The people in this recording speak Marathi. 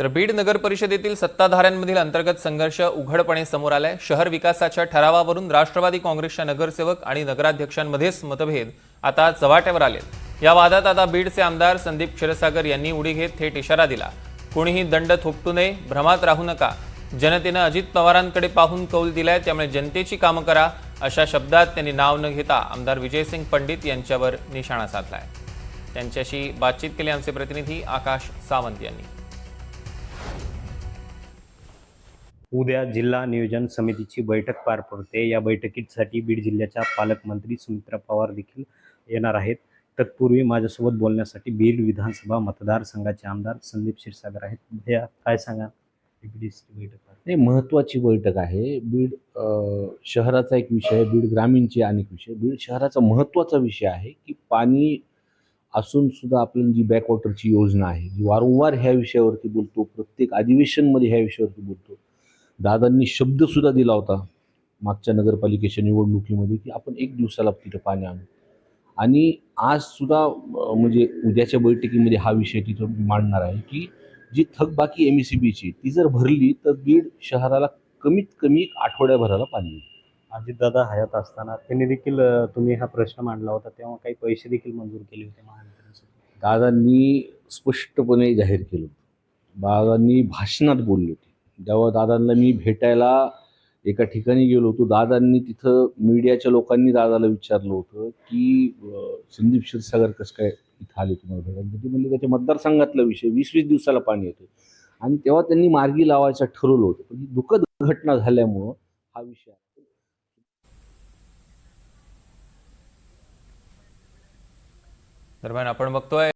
तर बीड नगर परिषदेतील सत्ताधाऱ्यांमधील अंतर्गत संघर्ष उघडपणे समोर आलाय। शहर विकासाच्या ठरावावरून राष्ट्रवादी काँग्रेसच्या नगरसेवक आणि नगराध्यक्षांमध्येच मतभेद आता चव्हाट्यावर आलेत। या वादात आता बीडचे आमदार संदीप क्षीरसागर यांनी उडी घेत थेट इशारा दिला, कोणीही दंड थोपटू नये, भ्रमात राहू नका। जनतेनं अजित पवारांकडे पाहून कौल दिलाय, त्यामुळे जनतेची कामं करा, अशा शब्दात त्यांनी नाव न घेता आमदार विजयसिंग पंडित यांच्यावर निशाणा साधलाय। त्यांच्याशी बातचीत केली आमचे प्रतिनिधी आकाश सावंत यांनी। उद्या जिल्हा नियोजन समितीची बैठक पार पडते। या बैठकीसाठी बीड जिल्ह्याच्या पालकमंत्री सुमित्रा पवार देखील येणार आहेत। तत्पूर्वी माझ्यासोबत बोलण्यासाठी बीड विधानसभा मतदारसंघाचे आमदार संदीप क्षीरसागर आहेत। भैया, काय सांगा, बीडची बैठक हे महत्त्वाची बैठक आहे। बीड शहराचा एक विषय आहे, बीड ग्रामीणचे अनेक विषय। बीड शहराचा महत्त्वाचा विषय आहे की पाणी असून सुद्धा आपल्याला जी बॅकवॉटरची योजना आहे, जी वारंवार ह्या विषयावरती बोलतो, प्रत्येक अधिवेशनमध्ये ह्या विषयावरती बोलतो। दादांनी शब्द सुद्धा दिला होता मागच्या नगरपालिकेच्या निवडणुकीमध्ये की आपण 1 दिवसाला तिथं पाणी आणू, आणि आज सुद्धा म्हणजे उद्याच्या बैठकीमध्ये हा विषय तिथं मांडणार आहे की जी थकबाकी MSEBची ती जर भरली तर बीड शहराला कमीत कमी आठवड्याभराला पाणी येईल। अजितदादा हयात असताना त्यांनी देखील तुम्ही हा प्रश्न मांडला होता, तेव्हा काही पैसे देखील मंजूर केले होते महावितरणसाठी। दादांनी स्पष्टपणे जाहीर केलं, दादांनी भाषणात बोलले होते। जेव्हा दादांना मी भेटायला एका ठिकाणी गेलो होतो, दादांनी तिथं मीडियाच्या लोकांनी दादाला विचारलं होतं की संदीप क्षीरसागर कसं काय इथं आले तुम्हाला भेटायला? ते म्हणले त्याच्या मतदारसंघातला विषय, 20-20 दिवसाला पाणी येतं, आणि तेव्हा त्यांनी मार्गी लावायचं ठरवलं होतं। पण ही दुःखद घटना झाल्यामुळं हा विषय दरम्यान आपण बघतोय